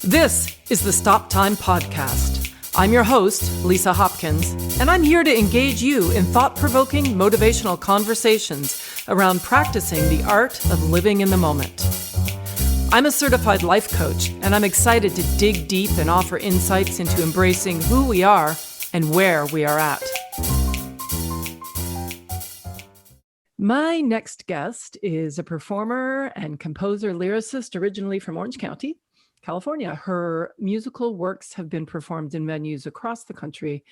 This is the Stop Time Podcast. I'm your host, Lisa Hopkins, and I'm here to engage you in thought-provoking, motivational conversations around practicing the art of living in the moment. I'm a certified life coach, and I'm excited to dig deep and offer insights into embracing who we are and where we are at. My next guest is a performer and composer lyricist originally from Orange County, California. Her musical works have been performed in venues across the country,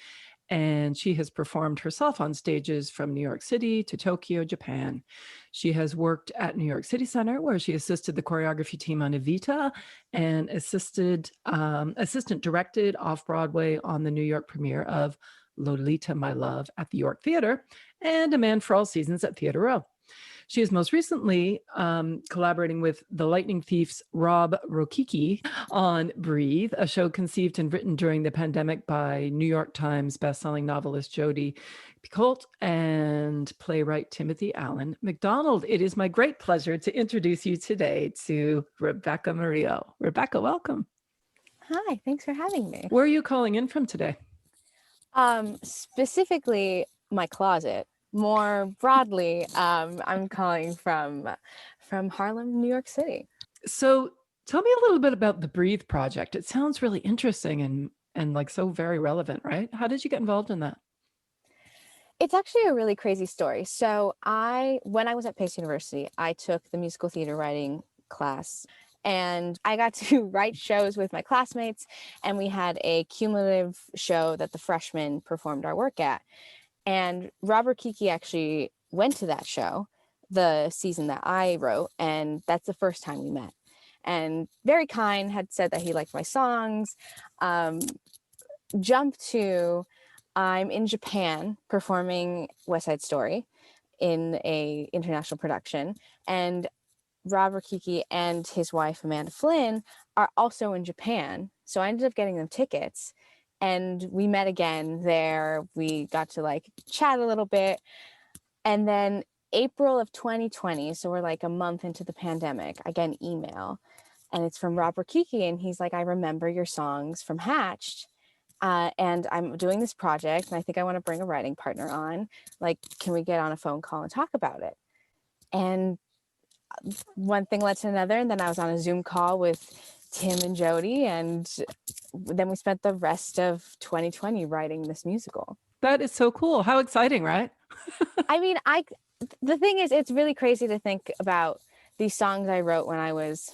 and she has performed herself on stages from New York City to Tokyo, Japan. She has worked at New York City Center, where she assisted the choreography team on Evita and assistant directed off-Broadway on the New York premiere of Lolita, My Love at the York Theater, and A Man for All Seasons at Theater Row. She is most recently collaborating with the Lightning Thief's Rob Rokicki on Breathe, a show conceived and written during the pandemic by New York Times bestselling novelist Jodi Picoult and playwright Timothy Allen McDonald. It is my great pleasure to introduce you today to Rebecca Murillo. Rebecca, welcome. Hi, thanks for having me. Where are you calling in from today? Specifically, my closet. More broadly, I'm calling from Harlem, New York City. So tell me a little bit about the Breathe project. It sounds really interesting and like so very relevant, right? How did you get involved in that? It's actually a really crazy story. So when I was at Pace University, I took the musical theater writing class, and I got to write shows with my classmates, and we had a cumulative show that the freshmen performed our work at. And Robert Kiki actually went to that show, the season that I wrote, and that's the first time we met. And very kind, had said that he liked my songs. Jump to, I'm in Japan performing West Side Story in a international production, and Robert Kiki and his wife Amanda Flynn are also in Japan. So I ended up getting them tickets. And we met again there. We got to chat a little bit. And then April of 2020, so we're like a month into the pandemic, I get an email. And it's from Robert Kiki. And he's like, I remember your songs from Hatched. And I'm doing this project. And I think I want to bring a writing partner on. Like, can we get on a phone call and talk about it? And one thing led to another. And then I was on a Zoom call with Tim and Jodi, and then we spent the rest of 2020 writing this musical. That is so cool. How exciting, right? I mean, the thing is, it's really crazy to think about these songs I wrote when I was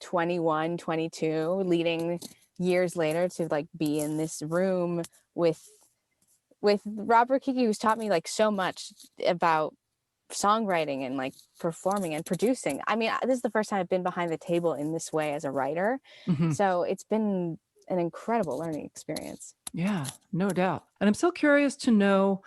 21, 22, leading years later to be in this room with Robert Kiki, who's taught me so much about songwriting and performing and producing. I mean, this is the first time I've been behind the table in this way as a writer. Mm-hmm. So it's been an incredible learning experience. Yeah, no doubt. And I'm so curious to know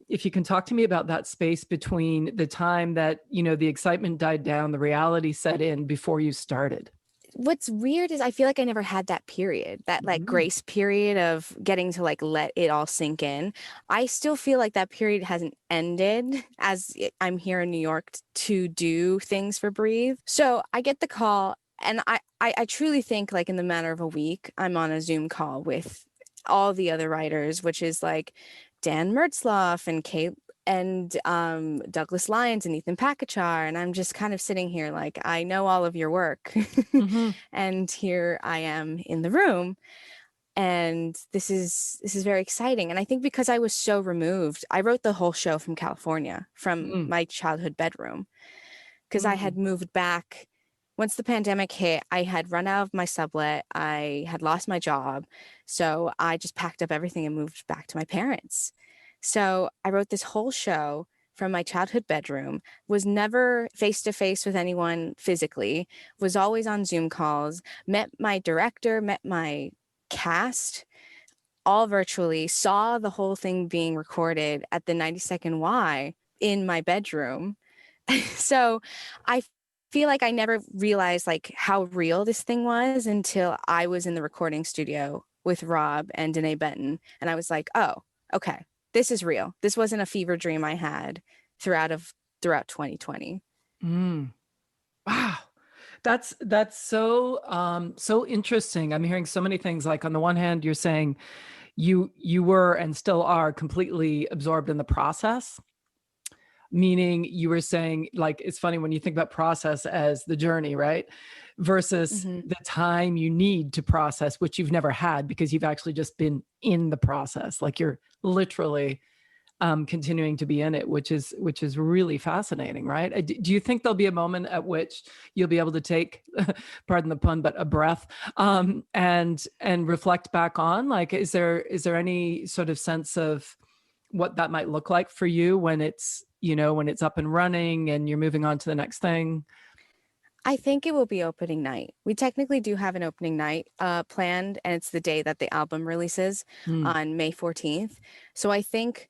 if you can talk to me about that space between the time that, the excitement died down, the reality set in before you started. What's weird is I feel like I never had that period, that grace period of getting to let it all sink in. I still feel like that period hasn't ended as I'm here in New York to do things for Breathe. So I get the call, and I truly think in the matter of a week, I'm on a Zoom call with all the other writers, which is Dan Mertzloff and Kate and Douglas Lyons and Ethan Pakachar. And I'm just kind of sitting here I know all of your work. Mm-hmm. And here I am in the room. And this is very exciting. And I think because I was so removed, I wrote the whole show from California, from my childhood bedroom, because I had moved back. Once the pandemic hit, I had run out of my sublet. I had lost my job. So I just packed up everything and moved back to my parents. So I wrote this whole show from my childhood bedroom, was never face-to-face with anyone physically, was always on Zoom calls, met my director, met my cast, all virtually, saw the whole thing being recorded at the 92nd Y in my bedroom. So I feel like I never realized how real this thing was until I was in the recording studio with Rob and Danae Benton. And I was like, oh, okay. This is real. This wasn't a fever dream I had throughout 2020. Wow. That's so interesting. I'm hearing so many things. Like on the one hand, you're saying you were and still are completely absorbed in the process, meaning you were saying, like, it's funny when you think about process as the journey, right? Versus Hmm. the time you need to process, which you've never had because you've actually just been in the process. Like you're literally continuing to be in it, which is really fascinating, right? Do you think there'll be a moment at which you'll be able to take, pardon the pun, but a breath, and reflect back on? Like, is there any sort of sense of what that might look like for you when it's when it's up and running and you're moving on to the next thing? I think it will be opening night. We technically do have an opening night planned, and it's the day that the album releases Mm. on May 14th. So I think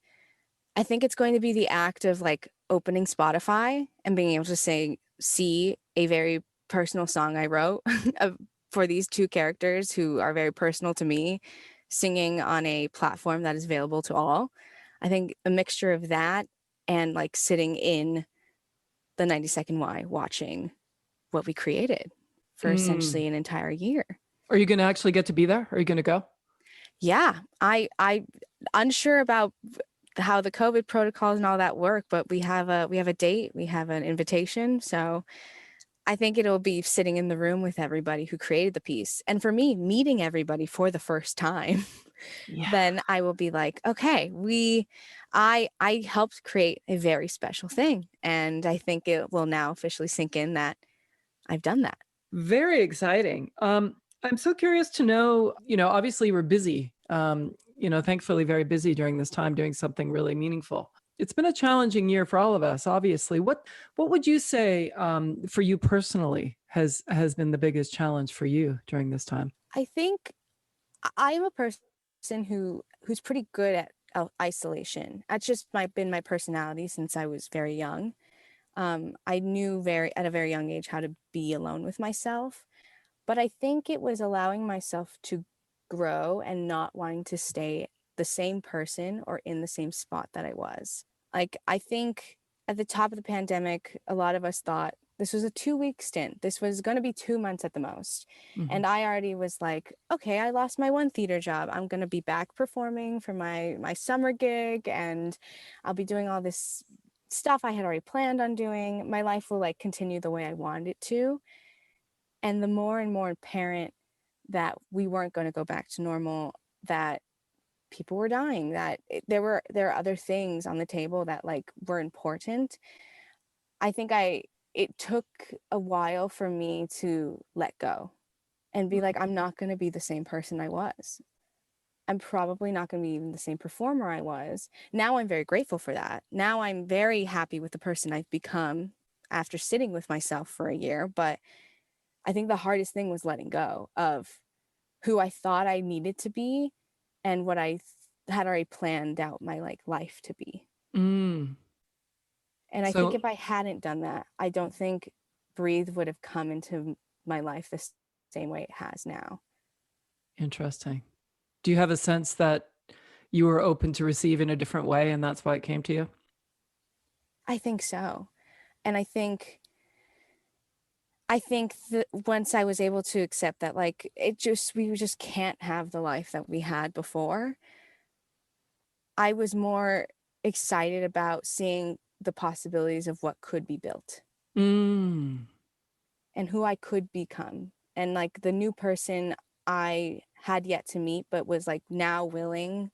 it's going to be the act of like opening Spotify and being able to see a very personal song I wrote for these two characters who are very personal to me, singing on a platform that is available to all. I think a mixture of that and like sitting in the 90-second Y watching what we created for Mm. essentially an entire year. Are you going to actually get to be there? Are you going to go? Yeah, I unsure about how the COVID protocols and all that work, but we have a date, we have an invitation, so I think it'll be sitting in the room with everybody who created the piece. And for me, meeting everybody for the first time, Yeah. then I will be like, okay, I helped create a very special thing. And I think it will now officially sink in that I've done that. Very exciting. I'm so curious to know, obviously we're busy, thankfully very busy during this time doing something really meaningful. It's been a challenging year for all of us, obviously. What would you say, for you personally has been the biggest challenge for you during this time? I think I'm a person who's pretty good at isolation. That's just been my personality since I was very young. I knew very at a very young age how to be alone with myself, but I think it was allowing myself to grow and not wanting to stay the same person or in the same spot that I was. Like, I think at the top of the pandemic, a lot of us thought this was a 2 week stint. This was going to be 2 months at the most. Mhm. And I already was like, okay, I lost my one theater job. I'm going to be back performing for my summer gig, and I'll be doing all this stuff I had already planned on doing. My life will like continue the way I wanted it to. And the more and more apparent that we weren't going to go back to normal, that people were dying, that there are other things on the table that like were important. I think it took a while for me to let go and be like, I'm not going to be the same person I was. I'm probably not going to be even the same performer I was. Now I'm very grateful for that. Now I'm very happy with the person I've become after sitting with myself for a year. But I think the hardest thing was letting go of who I thought I needed to be and what had already planned out my like life to be. Mm. And I think So if I hadn't done that, I don't think Breathe would have come into my life the same way it has now. interesting. Do you have a sense that you were open to receive in a different way and that's why it came to you? I think so. And I think that once I was able to accept that, like, we just can't have the life that we had before, I was more excited about seeing the possibilities of what could be built Mm. and who I could become. And like the new person I had yet to meet, but was like now willing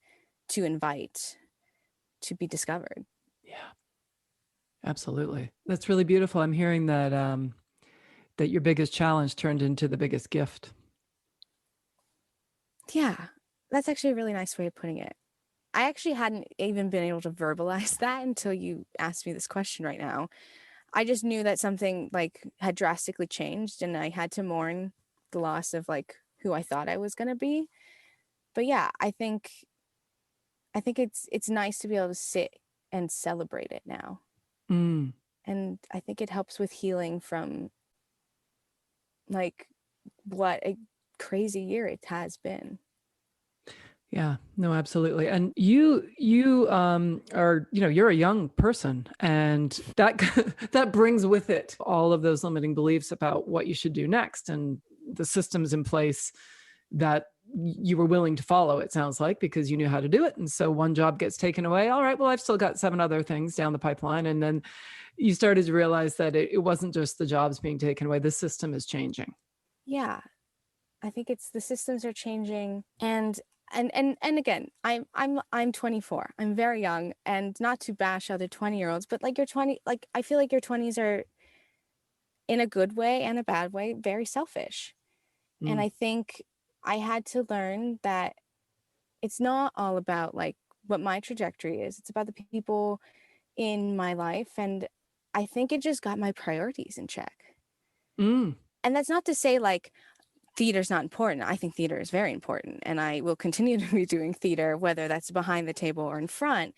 to invite to be discovered. Yeah, absolutely. That's really beautiful. I'm hearing that that your biggest challenge turned into the biggest gift. Yeah, that's actually a really nice way of putting it. I actually hadn't even been able to verbalize that until you asked me this question right now. I just knew that something like had drastically changed and I had to mourn the loss of like who I thought I was going to be. But yeah, I think it's nice to be able to sit and celebrate it now. Mm. And I think it helps with healing from like what a crazy year it has been. Yeah, no, absolutely. And you are, you're a young person, and that that brings with it all of those limiting beliefs about what you should do next, and the systems in place that you were willing to follow, it sounds like, because you knew how to do it. And so one job gets taken away. All right, well, I've still got 7 other things down the pipeline. And then you started to realize that it wasn't just the jobs being taken away, the system is changing. Yeah, I think it's the systems are changing, and again, I'm 24. I'm very young, and not to bash other 20-year-olds, but like, you're 20, like, I feel like your 20s are, in a good way and a bad way, very selfish. And Mm. I think I had to learn that it's not all about like what my trajectory is. It's about the people in my life, and I think it just got my priorities in check. Mm. And that's not to say like theater's not important. I think theater is very important, and I will continue to be doing theater, whether that's behind the table or in front.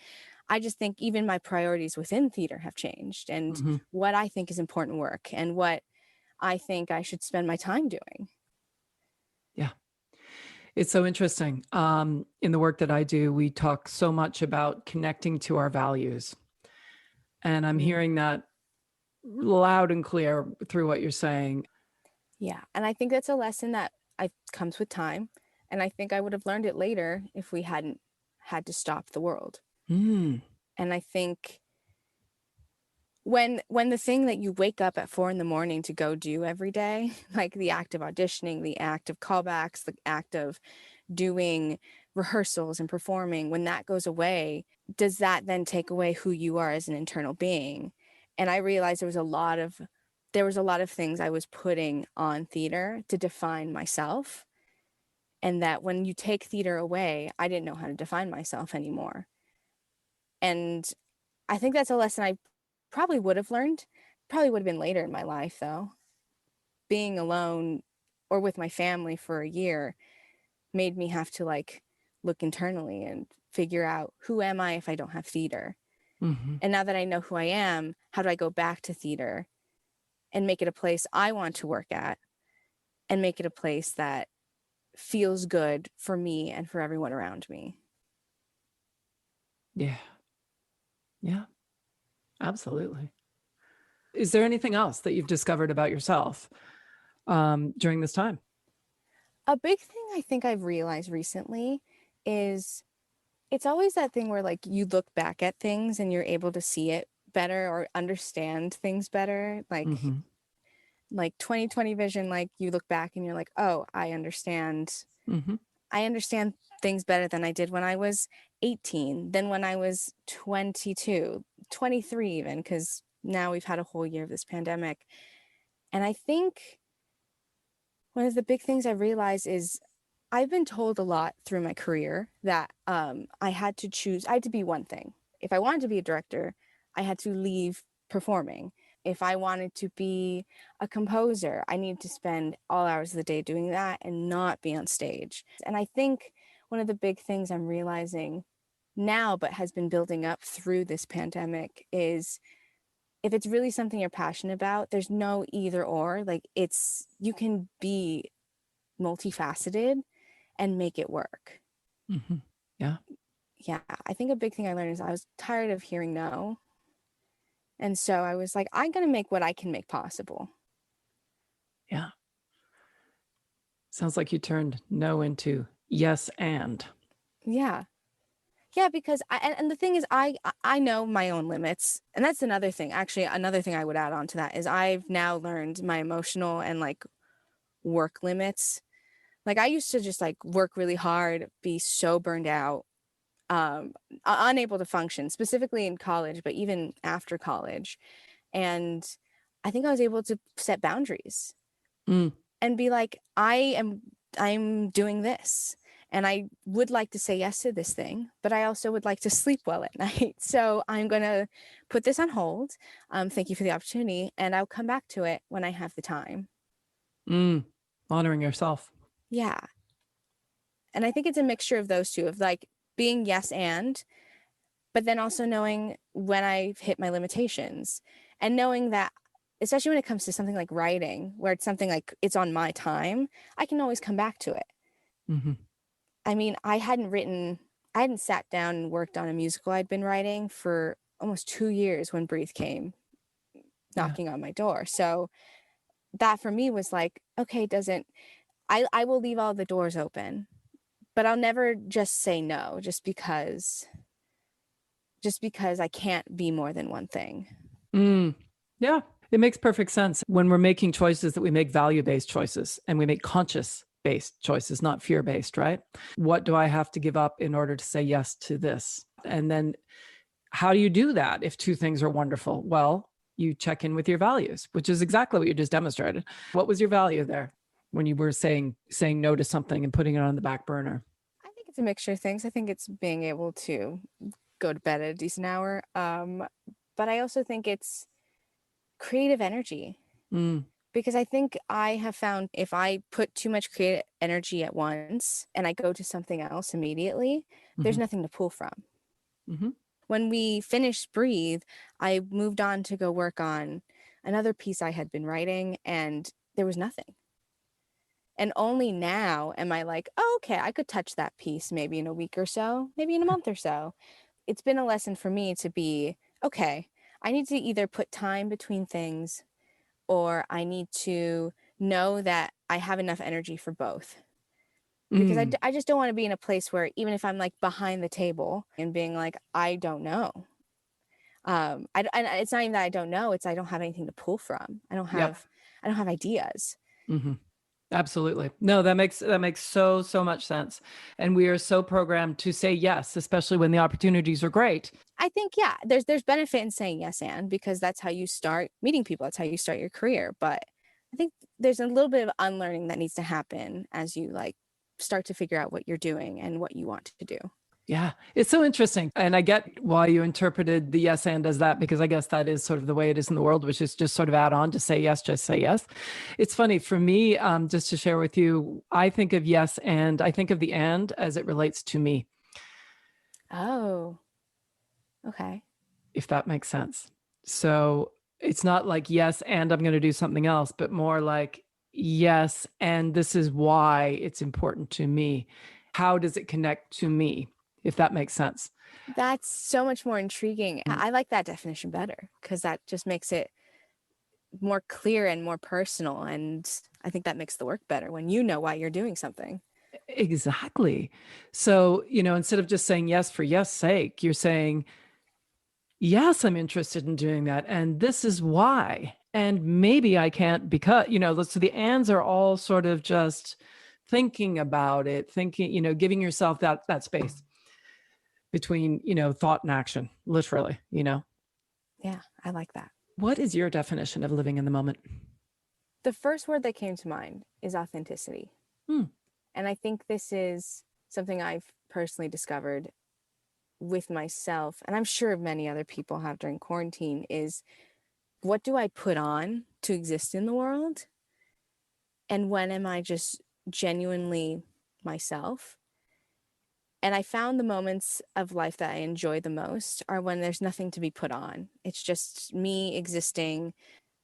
I just think even my priorities within theater have changed, and Hmm. what I think is important work and what I think I should spend my time doing. Yeah. It's so interesting. In the work that I do, we talk so much about connecting to our values. And I'm Mm. hearing that loud and clear through what you're saying. Yeah. And I think that's a lesson that I comes with time. And I think I would have learned it later if we hadn't had to stop the world. Mm. And I think when the thing that you wake up at 4 a.m. to go do every day, like the act of auditioning, the act of callbacks, the act of doing rehearsals and performing, when that goes away, does that then take away who you are as an internal being? And I realized there was a lot of things I was putting on theater to define myself, and that when you take theater away, I didn't know how to define myself anymore. And I think that's a lesson I probably would have learned, probably would have been later in my life though. Being alone or with my family for a year made me have to like look internally and figure out, who am I if I don't have theater? Hmm. And now that I know who I am, how do I go back to theater and make it a place I want to work at, and make it a place that feels good for me and for everyone around me? Yeah. Yeah. Absolutely. Is there anything else that you've discovered about yourself during this time? A big thing I think I've realized recently is it's always that thing where like you look back at things and you're able to see it better or understand things better. Hmm. Like 2020 vision, like you look back and you're like, oh, I understand. Hmm. I understand things better than I did when I was 18, than when I was 22, 23 even, because now we've had a whole year of this pandemic. And I think one of the big things I realized is I've been told a lot through my career that I had to choose, I had to be one thing. If I wanted to be a director, I had to leave performing. If I wanted to be a composer, I needed to spend all hours of the day doing that and not be on stage. And I think one of the big things I'm realizing now, but has been building up through this pandemic, is if it's really something you're passionate about, there's no either or. Like, you can be multifaceted and make it work. Hmm. Yeah. Yeah, I think a big thing I learned is I was tired of hearing no. And so I was like, I'm going to make what I can make possible. Yeah. Sounds like you turned no into yes and. Yeah. Yeah, because and the thing is, I know my own limits. And that's another thing. Actually, another thing I would add on to that is I've now learned my emotional and like work limits. Like, I used to just like work really hard, be so burned out, unable to function, specifically in college, but even after college. And I think I was able to set boundaries Mm. and be like, I'm doing this. And I would like to say yes to this thing, but I also would like to sleep well at night. So I'm going to put this on hold. Thank you for the opportunity. And I'll come back to it when I have the time. Mm. Honoring yourself. Yeah. And I think it's a mixture of those two, of like being yes and, but then also knowing when I've hit my limitations, and knowing that, especially when it comes to something like writing, where it's something like it's on my time, I can always come back to it. Hmm. I mean, I hadn't sat down and worked on a musical I'd been writing for almost 2 years when Breathe came Yeah. knocking on my door. So that for me was like, okay, doesn't, I will leave all the doors open, but I'll never just say no just because I can't be more than one thing. Mm. Yeah. It makes perfect sense when we're making choices that we make value-based choices and we make conscious-based choices, not fear-based, right? What do I have to give up in order to say yes to this? And then how do you do that if two things are wonderful? Well, you check in with your values, which is exactly what you just demonstrated. What was your value there when you were saying no to something and putting it on the back burner? I think it's a mixture of things. I think it's being able to go to bed at a decent hour. But I also think it's creative energy, Mm, because I think I have found if I put too much creative energy at once and I go to something else immediately, there's mhm, nothing to pull from. mhm, When we finished Breathe, I moved on to go work on another piece I had been writing, and there was nothing. And only now am I like, oh, okay, I could touch that piece maybe in a week or so, maybe in a month or so. It's been a lesson for me to be, okay, I need to either put time between things, or I need to know that I have enough energy for both. Because mm. I just don't want to be in a place where even if I'm like behind the table and being like, I don't know. And it's not even that I don't know, it's I don't have anything to pull from. Yep. I don't have ideas. Hmm. Absolutely. No, that makes so much sense. And we are so programmed to say yes, especially when the opportunities are great. I think, yeah, there's benefit in saying yes and, because that's how you start meeting people, that's how you start your career. But I think there's a little bit of unlearning that needs to happen as you like start to figure out what you're doing and what you want to do. Yeah, it's so interesting. And I get why you interpreted the yes and as that, because I guess that is sort of the way it is in the world, which is just sort of add on to say yes, just say yes. It's funny for me, just to share with you, I think of yes and I think of the and as it relates to me, Oh, okay. if that makes sense. So it's not like yes and I'm going to do something else, but more like yes and this is why it's important to me. How does it connect to me, if that makes sense? That's so much more intriguing. Mm. I like that definition better because that just makes it more clear and more personal. And I think that makes the work better when you know why you're doing something. Exactly. So, instead of just saying yes for yes sake, you're saying, yes, I'm interested in doing that. And this is why. And maybe I can't because, so the ands are all sort of just thinking about it, thinking, giving yourself that space between, thought and action, literally. Yeah, I like that. What is your definition of living in the moment? The first word that came to mind is authenticity. Hmm. And I think this is something I've personally discovered with myself, and I'm sure many other people have during quarantine, is what do I put on to exist in the world? And when am I just genuinely myself? And I found the moments of life that I enjoy the most are when there's nothing to be put on. It's just me existing.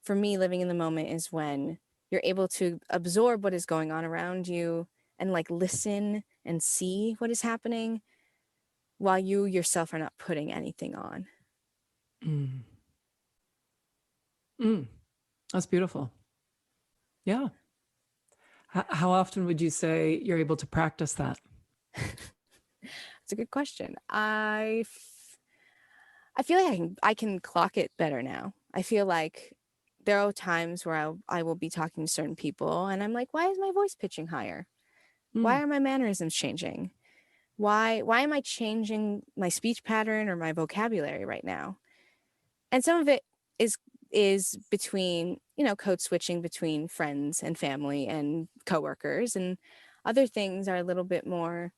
For me, living in the moment is when you're able to absorb what is going on around you and like listen and see what is happening while you yourself are not putting anything on. Mm. Mm. That's beautiful. Yeah. How often would you say you're able to practice that? It's a good question. I feel like I can clock it better now. I feel like there are times where I will be talking to certain people and I'm like, why is my voice pitching higher? Mm. Why are my mannerisms changing? Why am I changing my speech pattern or my vocabulary right now? And some of it is is between, code switching between friends and family and coworkers, and other things are a little bit more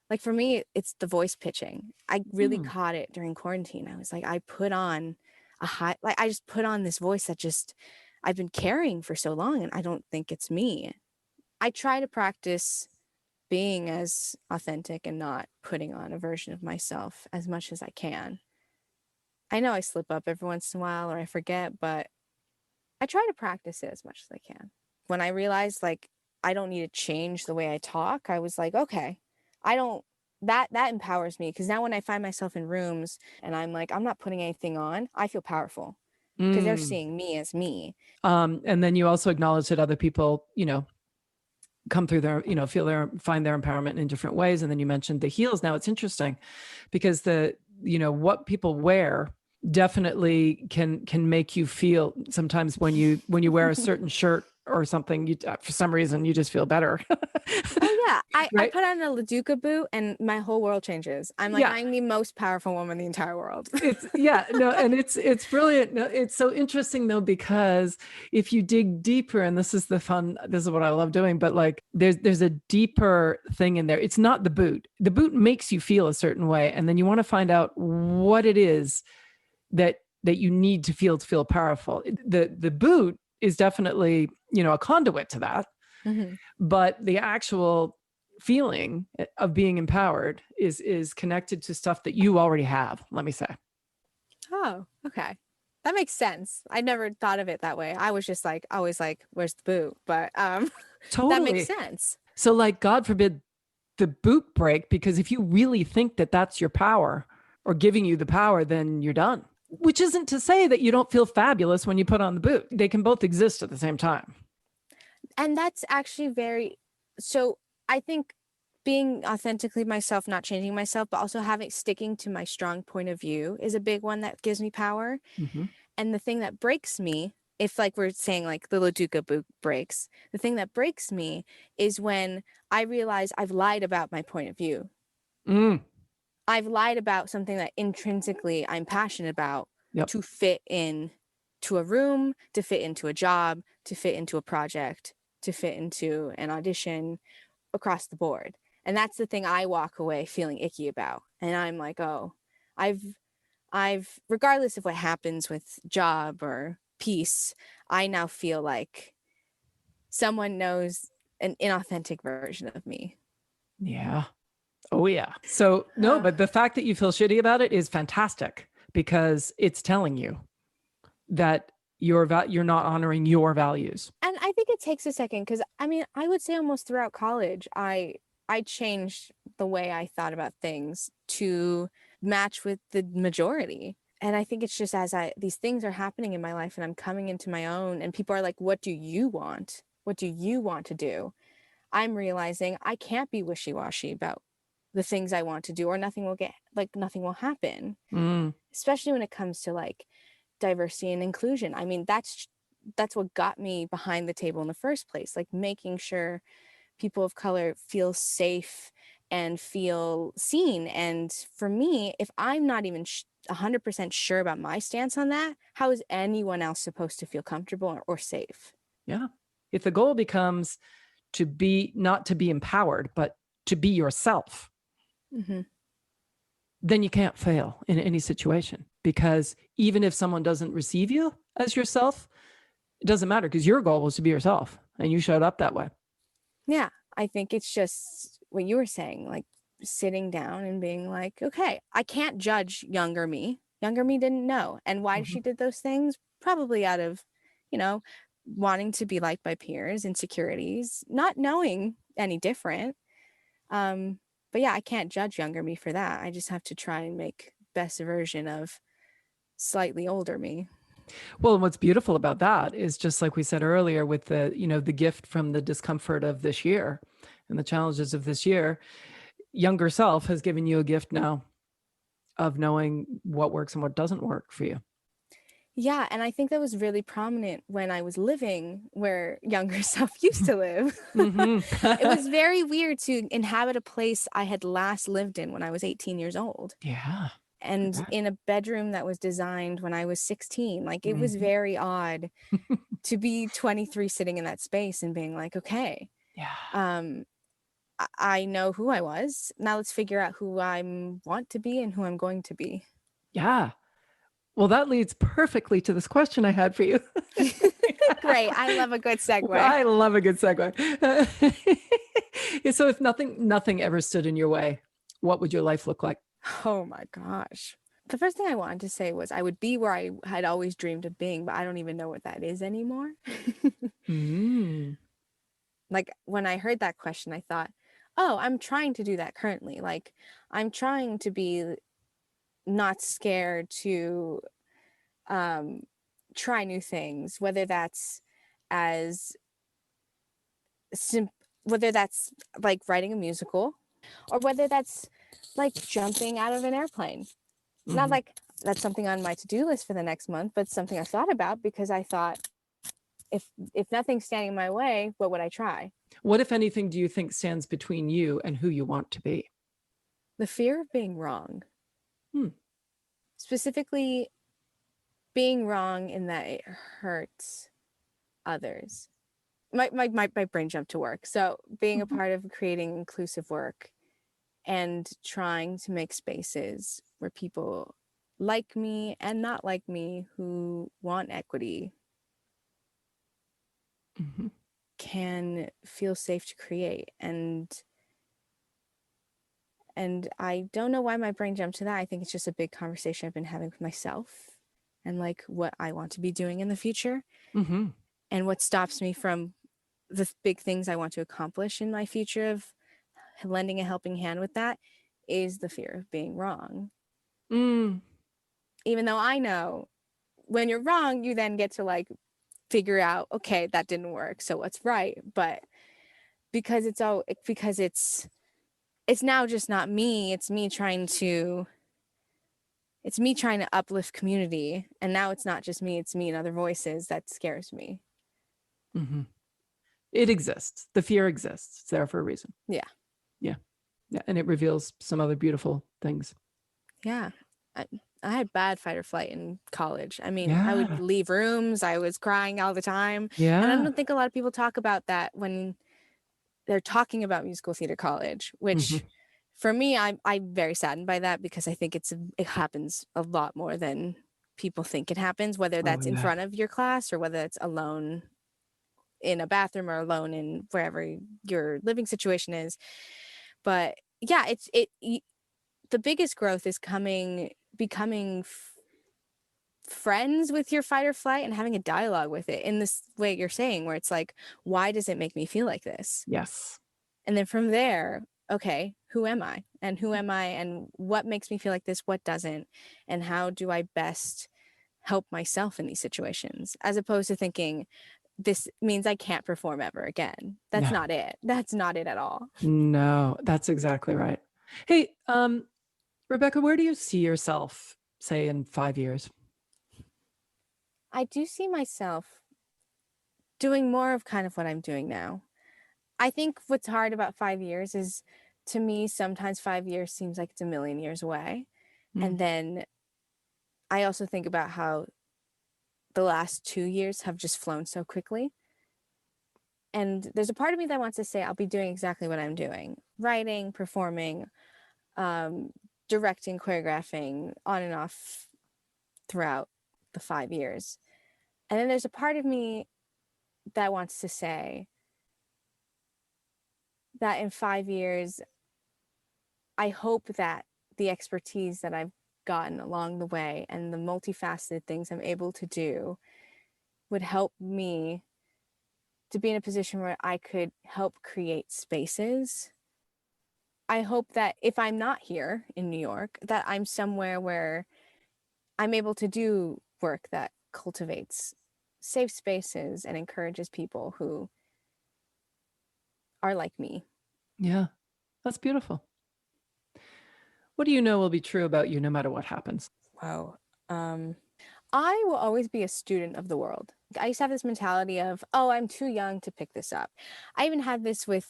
like, for me it's the voice pitching. I really Mm. caught it during quarantine. I was like, I put on I just put on this voice that just I've been carrying for so long, and I don't think it's me. I try to practice being as authentic and not putting on a version of myself as much as I can. I know I slip up every once in a while or I forget, but I try to practice it as much as I can. When I realized like I don't need to change the way I talk, I was like, okay, I don't, that empowers me, because now when I find myself in rooms and I'm like, I'm not putting anything on, I feel powerful because they're Mm. seeing me as me. And then you also acknowledge that other people, come through their, find their empowerment in different ways. And then you mentioned the heels. Now it's interesting because what people wear definitely can make you feel sometimes when you wear a certain shirt or something, you for some reason you just feel better. Oh yeah, I Right? put on a Laduca boot and my whole world changes. I'm like, Yeah. I'm the most powerful woman in the entire world. And it's brilliant. No, it's so interesting though, because if you dig deeper, and this is what I love doing, but like there's a deeper thing in there. It's not the boot. The boot makes you feel a certain way, and then you want to find out what it is that you need to feel powerful. The boot is definitely, a conduit to that, Mm-hmm. but the actual feeling of being empowered is connected to stuff that you already have, let me say. Oh, okay. That makes sense. I never thought of it that way. I was just like, always like, where's the boot? But that makes Totally. sense. So like, God forbid the boot break, because if you really think that that's your power or giving you the power, then you're done. Which isn't to say that you don't feel fabulous when you put on the boot. They can both exist at the same time. And that's actually very, so I think being authentically myself, not changing myself, but also sticking to my strong point of view is a big one that gives me power. Mm-hmm. And the thing that breaks me, if like we're saying like the Laduca boot breaks, the thing that breaks me is when I realize I've lied about my point of view. Mm. I've lied about something that intrinsically I'm passionate about Yep. to fit in to a room, to fit into a job, to fit into a project, to fit into an audition, across the board. And that's the thing I walk away feeling icky about. And I'm like, oh, I've regardless of what happens with job or peace, I now feel like someone knows an inauthentic version of me. Yeah. Oh yeah. So no, but the fact that you feel shitty about it is fantastic, because it's telling you that you're not honoring your values. And I think it takes a second, because I mean, I would say almost throughout college, I changed the way I thought about things to match with the majority. And I think it's just as these things are happening in my life and I'm coming into my own, and people are like, what do you want? What do you want to do? I'm realizing I can't be wishy-washy about the things I want to do, or nothing will happen, Mm. especially when it comes to like diversity and inclusion. I mean, that's what got me behind the table in the first place, like making sure people of color feel safe and feel seen. And for me, if I'm not even 100% sure about my stance on that, how is anyone else supposed to feel comfortable or safe? Yeah. If the goal becomes to be not to be empowered, but to be yourself, Mm-hmm. then you can't fail in any situation, because even if someone doesn't receive you as yourself, it doesn't matter, because your goal was to be yourself and you showed up that way. Yeah, I think it's just what you were saying, like sitting down and being like, okay, I can't judge younger me. Younger me didn't know. And why Mm-hmm. she did those things? Probably out of, you know, wanting to be liked by peers, insecurities, not knowing any different. Um, but yeah, I can't judge younger me for that. I just have to try and make best version of slightly older me. Well, and what's beautiful about that is, just like we said earlier, with the gift from the discomfort of this year and the challenges of this year, younger self has given you a gift now of knowing what works and what doesn't work for you. Yeah, and I think that was really prominent when I was living where younger self used to live. It Mm-hmm. was very weird to inhabit a place I had last lived in when I was 18 years old, Yeah. and in a bedroom that was designed when I was 16. Like, it was Mm-hmm. very odd to be 23 sitting in that space and being like, okay, Yeah. um, I know who I was. Now let's figure out who I want to be and who I'm going to be. Yeah. Well, that leads perfectly to this question I had for you. Great. I love a good segue. I love a good segue. So if nothing ever stood in your way, what would your life look like? Oh my gosh. The first thing I wanted to say was I would be where I had always dreamed of being, but I don't even know what that is anymore. Mm. Like, when I heard that question, I thought, oh, I'm trying to do that currently. Like, I'm trying to be not scared to try new things, whether that's as whether that's like writing a musical, or whether that's like jumping out of an airplane. Not like that's something on my to-do list for the next month, but something I thought about because I thought, if nothing's standing in my way, what would I try? What, if anything, do you think stands between you and who you want to be? The fear of being wrong. Hmm. Specifically, being wrong in that it hurts others. My brain jumped to work. So being a part of creating inclusive work and trying to make spaces where people like me and not like me who want equity can feel safe to create. And I don't know why my brain jumped to that. I think it's just a big conversation I've been having with myself and like what I want to be doing in the future, and what stops me from the big things I want to accomplish in my future of lending a helping hand with that is the fear of being wrong. Even though I know when you're wrong, you then get to like figure out, okay, that didn't work, so what's right? But because it's now just not me, it's me trying to uplift community, and now it's not just me, it's me and other voices that scares me. It exists. The fear exists. It's there for a reason. Yeah. And it reveals some other beautiful things. Yeah. I had bad fight or flight in college. I mean, I would Yeah. leave rooms, I was crying all the time. Yeah. And I don't think a lot of people talk about that when they're talking about musical theater college, which for me, I'm very saddened by that, because I think it happens a lot more than people think it happens, whether that's in front of your class or whether it's alone in a bathroom or alone in wherever your living situation is. But yeah, the biggest growth is becoming friends with your fight or flight and having a dialogue with it in this way you're saying, where it's like, why does it make me feel like this? Yes. And then from there, okay, who am I? And who am I? And what makes me feel like this? What doesn't? And how do I best help myself in these situations? As opposed to thinking, this means I can't perform ever again. That's not it. That's not it at all. No, that's exactly right. Hey, Rebecca, where do you see yourself, say, in 5 years? I do see myself doing more of kind of what I'm doing now. I think what's hard about 5 years is, to me, sometimes 5 years seems like it's a million years away. And then I also think about how the last 2 years have just flown so quickly. And there's a part of me that wants to say I'll be doing exactly what I'm doing: writing, performing, directing, choreographing, on and off throughout the 5 years. And then there's a part of me that wants to say that in 5 years, I hope that the expertise that I've gotten along the way and the multifaceted things I'm able to do would help me to be in a position where I could help create spaces. I hope that if I'm not here in New York, that I'm somewhere where I'm able to do work that cultivates safe spaces and encourages people who are like me. Yeah, that's beautiful. What do you know will be true about you no matter what happens? Wow. I will always be a student of the world. I used to have this mentality of, oh, I'm too young to pick this up. I even had this with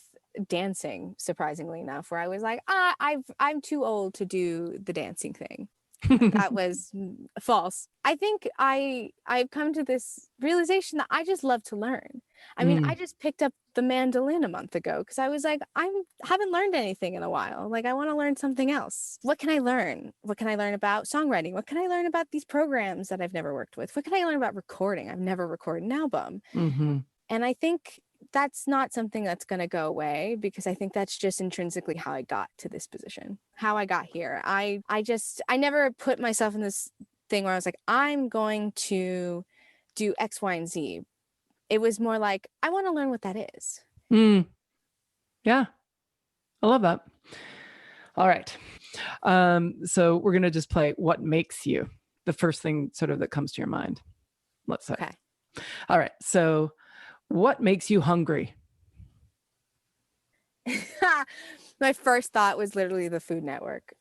dancing, surprisingly enough, where I was like, I'm too old to do the dancing thing. That was false. I think I've come to this realization that I just love to learn. I mean, I just picked up the mandolin a month ago because I was like, I haven't learned anything in a while. Like, I want to learn something else. What can I learn? What can I learn about songwriting? What can I learn about these programs that I've never worked with? What can I learn about recording? I've never recorded an album. And I think that's not something that's going to go away, because I think that's just intrinsically how I got to this position, how I got here. I never put myself in this thing where I was like, I'm going to do X, Y, and Z. It was more like, I want to learn what that is. Yeah. I love that. All right. So we're going to just play what makes you, the first thing sort of that comes to your mind, let's say. Okay. All right. So what makes you hungry? My first thought was literally the Food Network.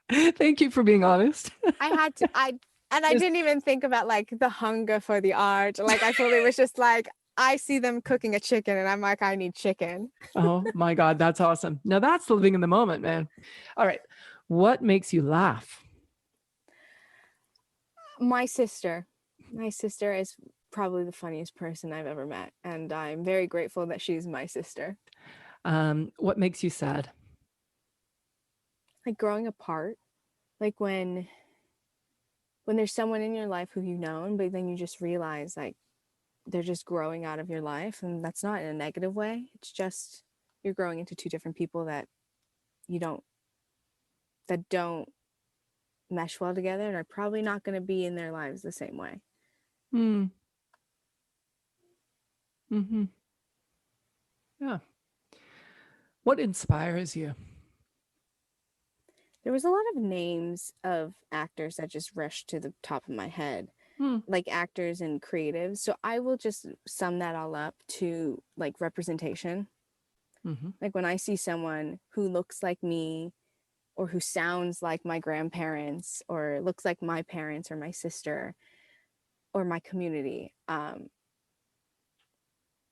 Thank you for being honest. I had to, I didn't even think about like the hunger for the art. Like I fully was just like, I see them cooking a chicken and I'm like, I need chicken. Oh my God, that's awesome. Now that's living in the moment, man. All right. What makes you laugh? My sister is probably the funniest person I've ever met. And I'm very grateful that she's my sister. What makes you sad? Like growing apart, like when there's someone in your life who you've known, but then you just realize like they're just growing out of your life. And that's not in a negative way. It's just you're growing into two different people that you don't, that don't mesh well together and are probably not going to be in their lives the same way. Hmm. Mm-hmm. Yeah. What inspires you? There was a lot of names of actors that just rushed to the top of my head, Hmm. like actors and creatives. So I will just sum that all up to like representation. Mm-hmm. Like when I see someone who looks like me or who sounds like my grandparents or looks like my parents or my sister or my community,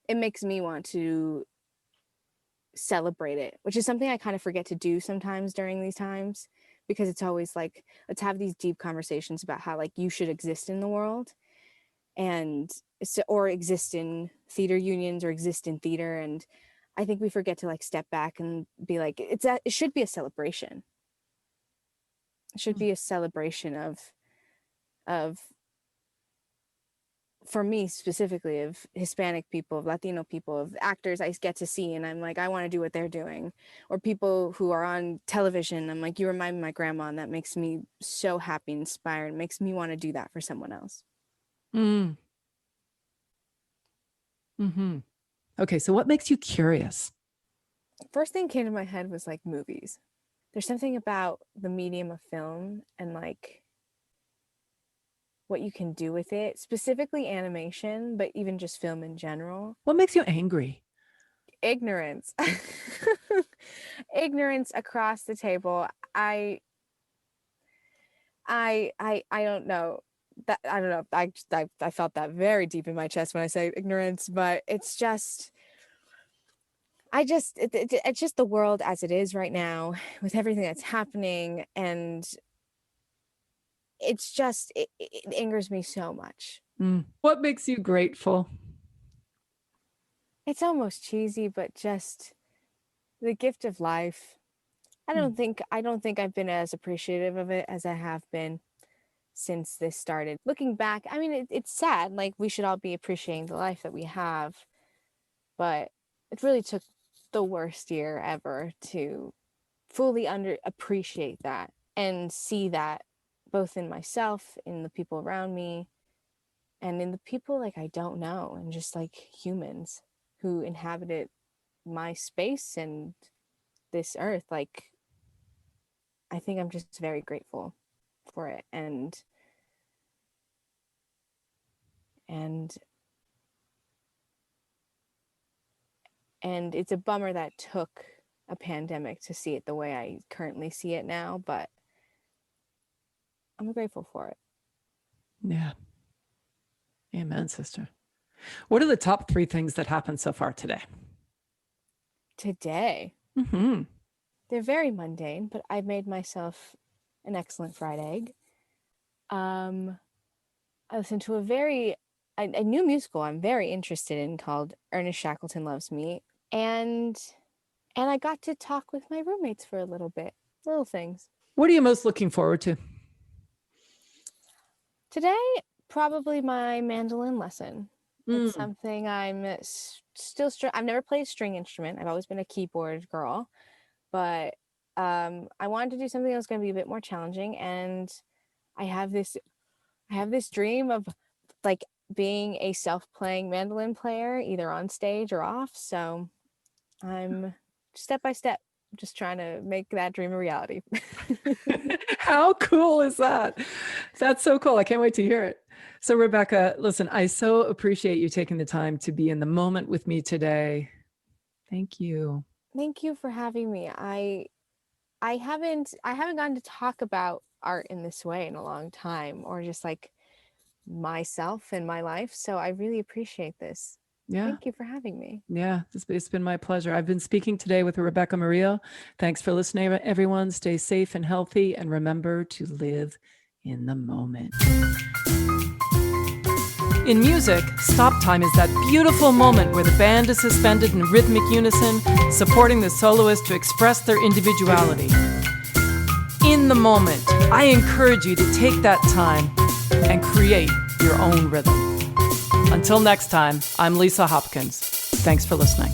it makes me want to celebrate it, which is something I kind of forget to do sometimes during these times because it's always like, let's have these deep conversations about how like you should exist in the world and or exist in theater unions or exist in theater. And I think we forget to like step back and be like, it should be a celebration. It should be a celebration of for me specifically of Hispanic people, of Latino people, of actors I get to see and I'm like, I want to do what they're doing. Or people who are on television. I'm like, you remind me of my grandma, and that makes me so happy and inspired. It makes me want to do that for someone else. Mm. Mm-hmm. Okay, so what makes you curious? First thing came to my head was like movies. There's something about the medium of film and like what you can do with it, specifically animation, but even just film in general. What makes you angry? Ignorance. Ignorance across the table. I don't know that. I don't know. I felt that very deep in my chest when I say ignorance, but it's just it's just the world as it is right now with everything that's happening, and it's just it angers me so much. Mm. What makes you grateful? It's almost cheesy, but just the gift of life. Mm. I don't think I've been as appreciative of it as I have been since this started. Looking back, I mean, it's sad. Like, we should all be appreciating the life that we have. But it really took the worst year ever to fully appreciate that and see that both in myself, in the people around me, and in the people like I don't know, and just like humans who inhabited my space and this earth. Like, I think I'm just very grateful for it. And and it's a bummer that took a pandemic to see it the way I currently see it now, but I'm grateful for it. Yeah. Amen, sister. What are the top 3 things that happened so far today? Today, Mm-hmm. they're very mundane, but I made myself an excellent fried egg. I listened to a new musical I'm very interested in called Ernest Shackleton Loves Me, and I got to talk with my roommates for a little bit, little things. What are you most looking forward to? Today, probably my mandolin lesson. It's Mm. something I'm still. I've never played a string instrument. I've always been a keyboard girl, but I wanted to do something that was going to be a bit more challenging. And I have this, dream of like being a self-playing mandolin player, either on stage or off. So I'm step by step just trying to make that dream a reality. How cool is that? That's so cool. I can't wait to hear it. So, Rebecca, listen, I so appreciate you taking the time to be in the moment with me today. Thank you. Thank you for having me. I haven't gotten to talk about art in this way in a long time, or just like myself and my life. So I really appreciate this. Yeah. Thank you for having me. Yeah, it's been my pleasure. I've been speaking today with Rebecca Murillo. Thanks for listening, everyone. Stay safe and healthy, and remember to live in the moment. In music, stop time is that beautiful moment where the band is suspended in rhythmic unison, supporting the soloist to express their individuality. In the moment, I encourage you to take that time and create your own rhythm. Until next time, I'm Lisa Hopkins. Thanks for listening.